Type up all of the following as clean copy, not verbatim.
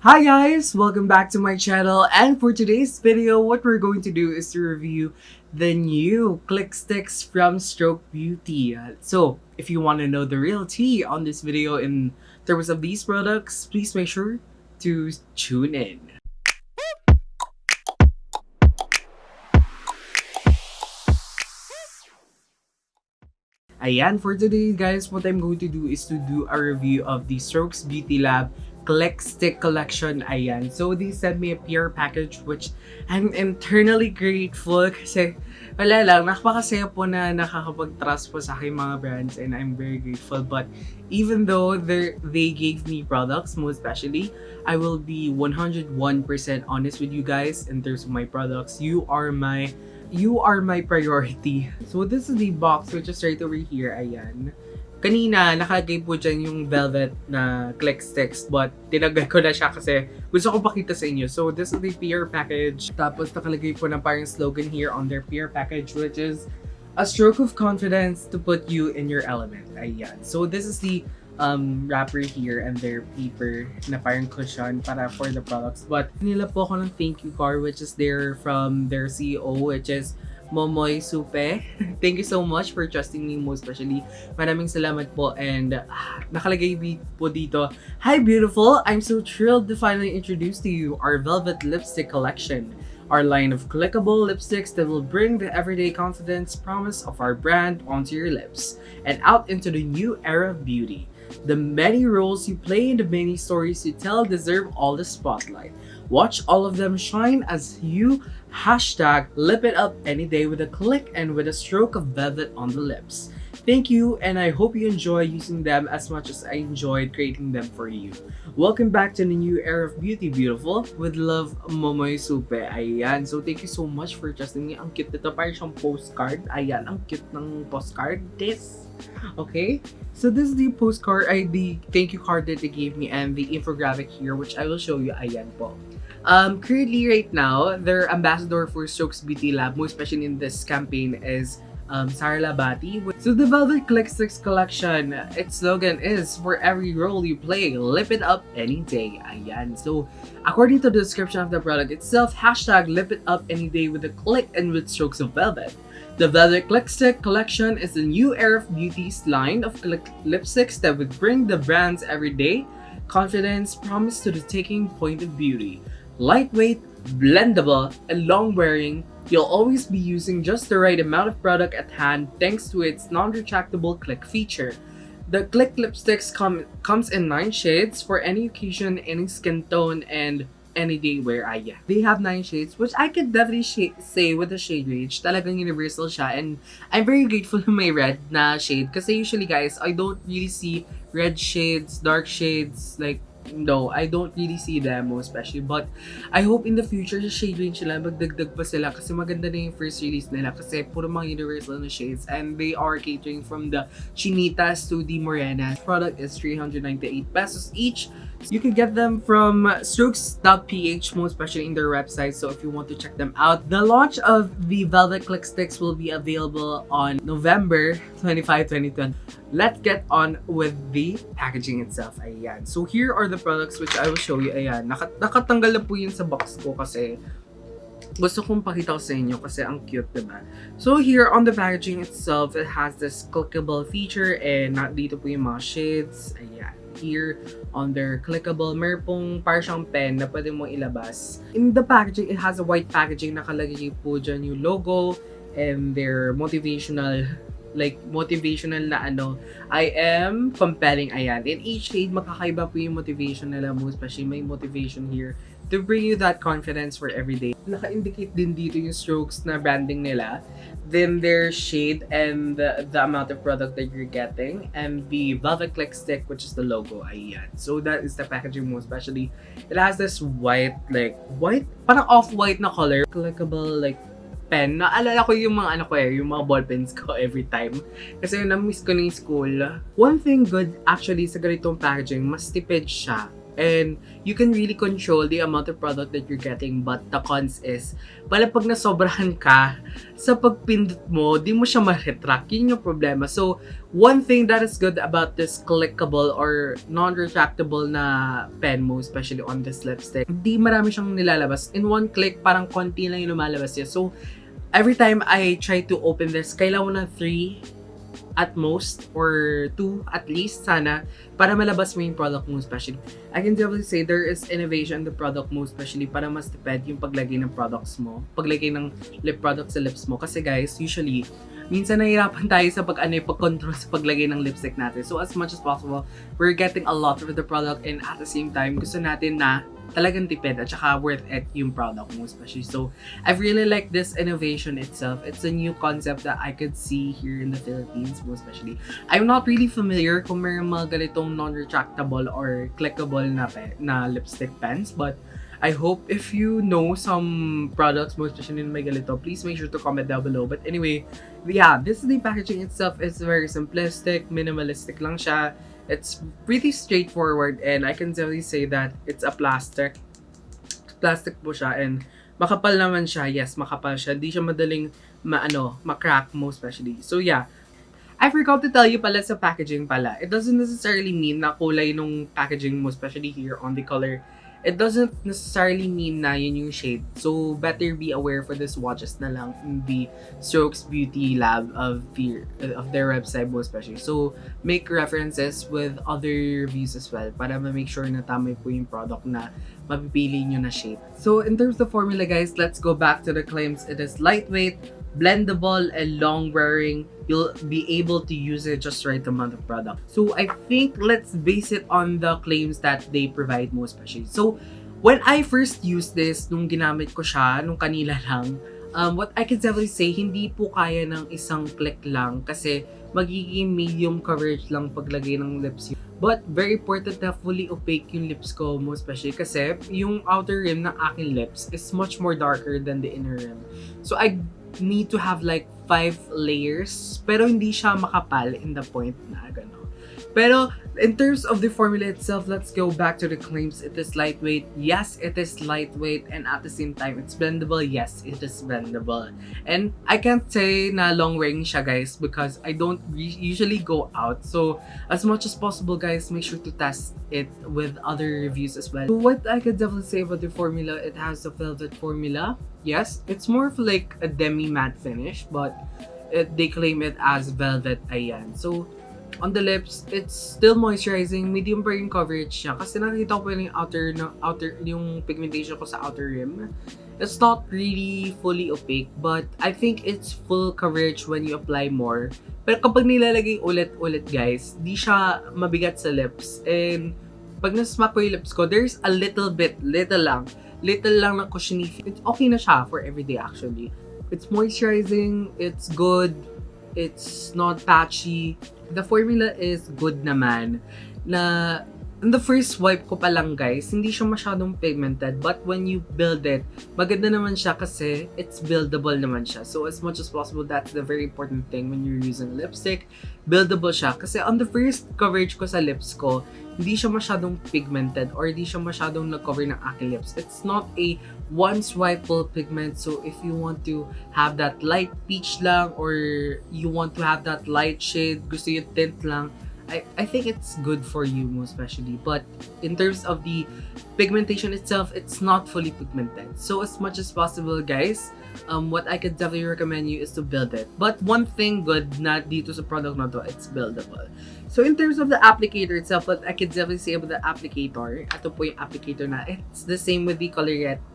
Hi guys! Welcome back to my channel, and for today's video, what we're going to do is to review the new Click Sticks from Stroke Beauty. So, if you want to know the real tea on this video in terms of these products, please make sure to tune in. Ayan, for today guys, what I'm going to do is to do a review of the Strokes Beauty Lab Click Stick Collection. Ayan. So, they sent me a PR package which I'm internally grateful kasi wala lang, napakasaya po na nakakapag-trust po sa aking mga brands and I'm very grateful. But even though they gave me products, most especially, I will be 101% honest with you guys in terms of my products. You are my priority. So, this is the box which is right over here. Ayan. Kanina, nakalagay po dyan yung velvet na Click Sticks, but tinagay ko na siya kasi gusto ko pakita sa inyo. So, this is the PR package. Tapos, nakalagay po ng parang slogan here on their PR package, which is, a stroke of confidence to put you in your element. Ayan. So, this is the wrapper here and their paper na parang cushion para for the products. But, nila po ako ng thank you card, which is there from their CEO, which is Momoy Supe. Thank you so much for trusting me, most especially. Maraming salamat po, and nakalagay po dito, "Hi beautiful, I'm so thrilled to finally introduce to you our Velvet Lipstick Collection. Our line of clickable lipsticks that will bring the everyday confidence promise of our brand onto your lips and out into the new era of beauty. The many roles you play and the many stories you tell deserve all the spotlight. Watch all of them shine as you #lip it up any day with a click and with a stroke of velvet on the lips. Thank you, and I hope you enjoy using them as much as I enjoyed creating them for you. Welcome back to the new era of beauty, beautiful. With love, Momoy Supe." Ayan. So, thank you so much for trusting me. Ang cute nito. Parang siyang postcard. Ayan. Ang cute ng postcard. This. Okay? So, this is the postcard, the thank you card that they gave me and the infographic here, which I will show you. Ayan po. Currently, right now, their ambassador for Strokes Beauty Lab, most especially in this campaign, is Sara Labati. So the Velvet Click Sticks collection, its slogan is, "For every role you play, lip it up any day." Ayan. So, according to the description of the product itself, #lip it up any day with a click and with strokes of velvet. The Velvet Click Stick collection is the new era of beauty's line of lipsticks that would bring the brand's everyday confidence promise to the taking point of beauty. Lightweight, blendable, and long-wearing, you'll always be using just the right amount of product at hand thanks to its non-retractable click feature. The Click lipsticks comes in 9 shades for any occasion, any skin tone, and any day wear. Yeah. They have 9 shades, which I could definitely say with the shade range, talagang universal siya, and I'm very grateful to my red na shade kasi usually guys, I don't really see red shades, dark shades, like, no, I don't really see them most especially. But I hope in the future sa shade range nila magdagdag pa sila kasi maganda na yung first release nila kasi puro mga universal na shades and they are catering from the chinitas to the morenas. Product is 398 pesos each. You can get them from strokes.ph, most especially in their website, so if you want to check them out. The launch of the Velvet Click Sticks will be available on November 25, 2020. Let's get on with the packaging itself. Ayan. So here are the products which I will show you. Ayan. Nakatanggal na po yun sa box ko kasi gusto kong pakita ko sa inyo kasi ang cute, diba? So here on the packaging itself, it has this clickable feature and dito po yung mga shades. Ayan. Here on their clickable, meron pong parang siyang pen na pwede mong ilabas. In the packaging, it has a white packaging. Nakalagay po dyan yung logo and their motivational na I am compelling. Ayan. In each shade, makakaiba po yung motivation nila, most especially may motivation here to bring you that confidence for everyday. Naka-indicate din dito yung strokes na branding nila, then their shade and the amount of product that you're getting, and the Velvet Click Stick, which is the logo. Ayan. So that is the packaging most especially. It has this white, parang off-white na color. Clickable, pen. Naalala ko yung mga yung mga ball pens ko every time. Kasi na-miss ko na yung school. One thing good actually sa ganitong packaging, mas tipid siya. And you can really control the amount of product that you're getting. But the cons is, pala pag nasobrahan ka, sa pagpindot mo, di mo siya ma-retract. Yun yung problema. So, one thing that is good about this clickable or non-retractable na pen mo, especially on this lipstick, di marami siyang nilalabas. In one click, parang konti lang yung lumalabas niya. So, every time I try to open this, kailangan mo na 3 at most or 2 at least sana para malabas mo yung product mo, especially. I can definitely say there is innovation in the product mo, especially para mas tipid yung paglagay ng products mo, paglagay ng lip product sa lips mo. Kasi guys, usually minsan nahihirapan tayo sa pag-control sa paglagay ng lipstick natin. So as much as possible, we're getting a lot of the product, and at the same time, gusto natin na talagang tipid at saka worth it yung product mo, especially. So I really like this innovation itself. It's a new concept that I could see here in the Philippines, most especially. I'm not really familiar kung may mga ganitong non-retractable or clickable na lipstick pens, but I hope if you know some products, most especially in may ganito, please make sure to comment down below. But anyway, yeah, this is the packaging itself. It's very simplistic, minimalistic lang siya. It's pretty straightforward, and I can definitely say that it's a plastic. Plastic po siya, and makapal naman siya. Yes, makapal siya. Di siya madaling ma-crack mo especially. So yeah, I forgot to tell you pala sa packaging pala. It doesn't necessarily mean na kulay nung packaging mo, especially here on the color. It doesn't necessarily mean na yun yung shade. So, better be aware for this watches na lang in the Strokes Beauty Lab of their website mo especially. So, make references with other reviews as well para ma-make sure na tama po yung product na mapipili nyo na shade. So, in terms of formula guys, let's go back to the claims. It is lightweight, blendable, and long wearing. You'll be able to use it just right amount of product. So I think let's base it on the claims that they provide mo especially. So when I first used this, nung ginamit ko siya, nung kanila lang, what I can definitely say, hindi po kaya ng isang click lang kasi magiging medium coverage lang paglagay ng lips. But very important na fully opaque yung lips ko mo especially kasi yung outer rim ng aking lips is much more darker than the inner rim. So I need to have like 5 layers pero hindi siya makapal in the point na gano'n. Pero in terms of the formula itself, let's go back to the claims. It is lightweight. Yes, it is lightweight, and at the same time, it's blendable. Yes, it is blendable. And I can't say na long wearing siya guys because I don't usually go out. So as much as possible guys, make sure to test it with other reviews as well. So what I could definitely say about the formula, it has a velvet formula. Yes, it's more of like a demi-matte finish, but they claim it as velvet, ayan. So on the lips, it's still moisturizing, medium pa yung coverage siya. Kasi nakita ko yung yung pigmentation ko sa outer rim. It's not really fully opaque, but I think it's full coverage when you apply more. Pero kapag nilalagay ulit-ulit guys, di siya mabigat sa lips. And pag nasmap ko yung lips ko, there's a little lang ng cushiony feel. It's okay na siya for everyday actually. It's moisturizing, it's good, it's not patchy. The formula is good naman. Na in the first wipe ko pa lang guys, hindi siya masyadong pigmented, but when you build it, maganda naman siya kasi it's buildable naman siya. So as much as possible, that's the very important thing when you're using lipstick. Buildable siya. Kasi on the first coverage ko sa lips ko, hindi siya masyadong pigmented or hindi siya masyadong nag-cover ng aking lips. It's not a one swipe full pigment. So if you want to have that light peach lang or you want to have that light shade, gusto yung tint lang, I think it's good for you most especially. But in terms of the pigmentation itself, it's not fully pigmented. So as much as possible guys, what I could definitely recommend you is to build it. But one thing good na dito sa product na to, it's buildable. So in terms of the applicator itself, what I could definitely say about the applicator, ito po yung applicator na it's the same with the Colourette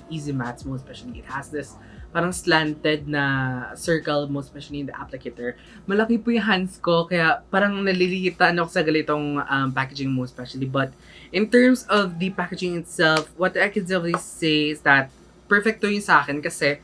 Easy Mattes most especially. It has this parang slanted na circle most especially in the applicator. Malaki po yung hands ko kaya parang nalilitan ako sa ganitong packaging most especially. But in terms of the packaging itself, what I could definitely say is that perfect to yung sa akin kasi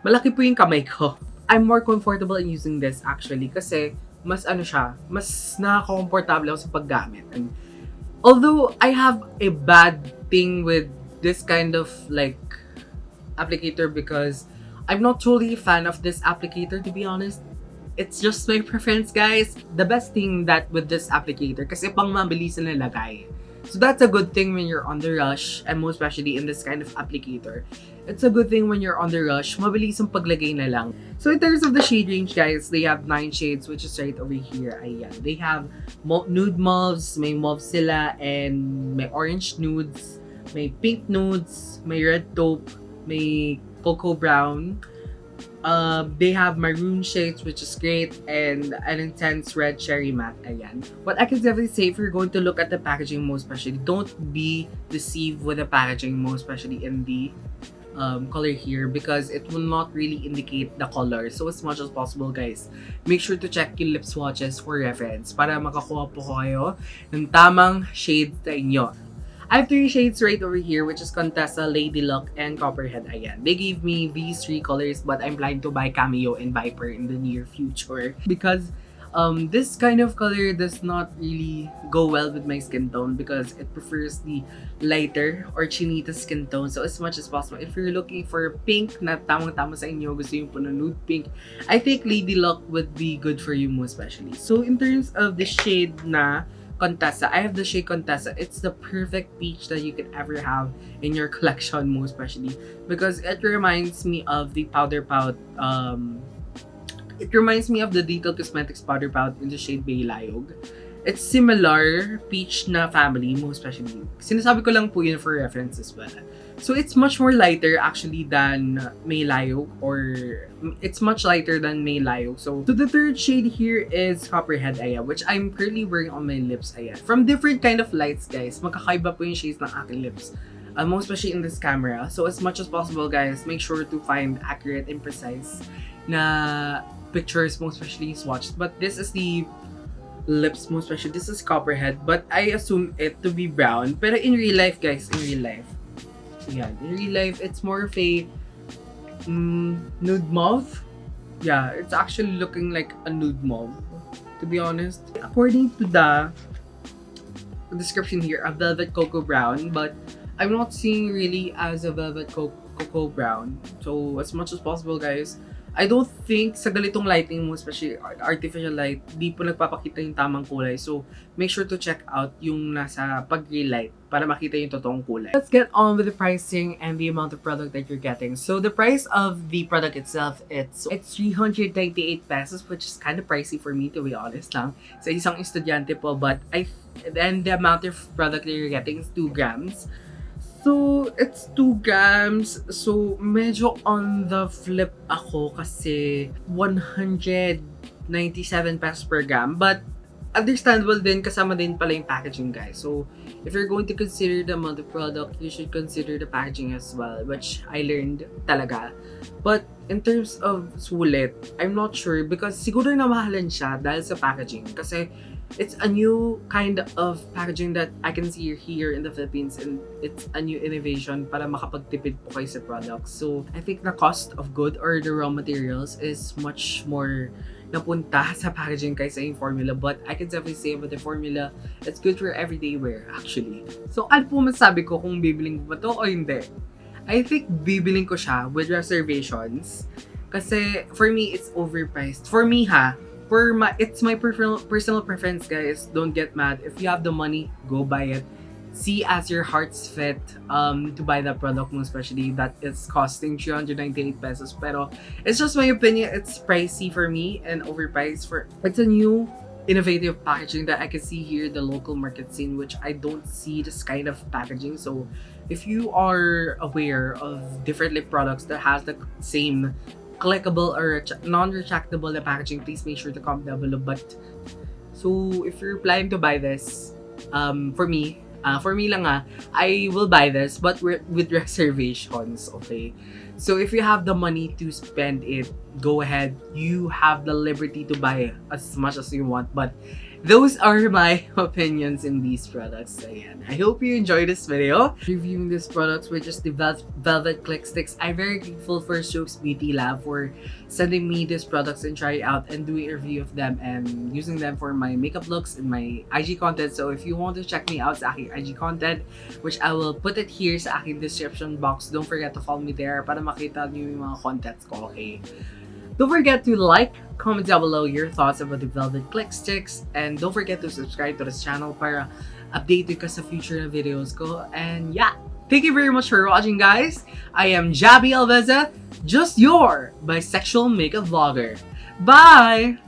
malaki po yung kamay ko. I'm more comfortable in using this actually kasi mas mas nakaka-comfortable ako sa paggamit. And although I have a bad thing with this kind of like applicator because I'm not totally a fan of this applicator to be honest. It's just my preference guys. The best thing that with this applicator kasi pang mabilis na nilagay. So that's a good thing when you're on the rush, and most especially in this kind of applicator. It's a good thing when you're on the rush, mabilis ang paglagay na lang. So in terms of the shade range, guys, they have 9 shades, which is right over here. Ayan. They have nude mauves, may mauve sila, and may orange nudes, may pink nudes, may red taupe, may cocoa brown. They have maroon shades, which is great, and an intense red cherry matte. Ayan. What I can definitely say, if you're going to look at the packaging, most especially, don't be deceived with the packaging, most especially in the color here, because it will not really indicate the color. So as much as possible, guys, make sure to check yung lip swatches for reference para makakuha po kayo ng tamang shade sa inyo. I have 3 shades right over here, which is Contessa, Lady Luck, and Copperhead. Ayan. They gave me these 3 colors, but I'm planning to buy Cameo and Viper in the near future because this kind of color does not really go well with my skin tone because it prefers the lighter or chinita skin tone. So as much as possible, if you're looking for pink na tamang-tama sa inyo, gusto yung po na nude pink, I think Lady Luck would be good for you most especially. So in terms of the shade na Contessa, I have the shade Contessa. It's the perfect peach that you could ever have in your collection, most especially because it reminds me of the powder pout. It reminds me of the Detail Cosmetics powder pout in the shade Baylayog. It's similar peach na family, most especially. Sinasabi ko lang po yun for reference as well. So it's much more lighter actually than Maylayog, or it's much lighter than Maylayog. So the third shade here is Copperhead, Aya, which I'm currently wearing on my lips, Aya. From different kind of lights, guys, magkakaiba po yung shades ng aking lips. Most especially in this camera. So as much as possible, guys, make sure to find accurate and precise na pictures, most especially swatched. But this is the lips, most especially. This is Copperhead, but I assume it to be brown. Pero in real life, guys, in real life, yeah, in real life, it's more of a nude mauve. Yeah, it's actually looking like a nude mauve, to be honest. According to the description here, a velvet cocoa brown, but I'm not seeing really as a velvet cocoa brown. So as much as possible, guys, I don't think sa ganitong lighting mo, especially artificial light, di po nagpapakita yung tamang kulay. So, make sure to check out yung nasa pag-real light para makita yung totoong kulay. Let's get on with the pricing and the amount of product that you're getting. So, the price of the product itself, it's 398 pesos, which is kind of pricey for me, to be honest lang. Sa isang estudyante po, but then the amount of product that you're getting is 2 grams. So, it's 2 grams. So, medyo on the flip ako kasi 197 pesos per gram. But, understandable din, kasama din pala yung packaging, guys. So, if you're going to consider the amount of product, you should consider the packaging as well, which I learned talaga. But, in terms of sulit, I'm not sure because siguro namahalan siya dahil sa packaging. Kasi, it's a new kind of packaging that I can see here in the Philippines, and it's a new innovation para makapagtipid po kayo sa products. So, I think the cost of good or the raw materials is much more napunta sa packaging kaysa yung formula. But I can definitely say about the formula, it's good for everyday wear actually. So, ano po masabi ko kung bibiling ko ba to o hindi? I think bibiling ko siya with reservations kasi for me, it's overpriced. For me it's my personal preference, guys. Don't get mad. If you have the money, go buy it. See as your heart's fit to buy that product, most especially that is costing 398 pesos. Pero it's just my opinion. It's pricey for me and overpriced for. It's a new innovative packaging that I can see here in the local market scene, which I don't see this kind of packaging. So if you are aware of different lip products that has the same clickable or non-retractable packaging, please make sure to comment down below. But so if you're planning to buy this, for me lang I will buy this, but with reservations, okay? So if you have the money to spend it, go ahead. You have the liberty to buy as much as you want, but those are my opinions in these products. Ayan. I hope you enjoyed this video. Reviewing these products, which is the Velvet Click Sticks. I'm very grateful for Strokes Beauty Lab for sending me these products and try it out and doing a review of them and using them for my makeup looks and my IG content. So if you want to check me out sa aking IG content, which I will put it here sa aking description box, don't forget to follow me there para makita niyo yung mga contents ko, okay? Don't forget to like, comment down below your thoughts about the Velvet Click Sticks, and don't forget to subscribe to this channel para updated ka sa future na videos ko. And yeah, thank you very much for watching, guys. I am Jabby Alveza, just your bisexual makeup vlogger. Bye!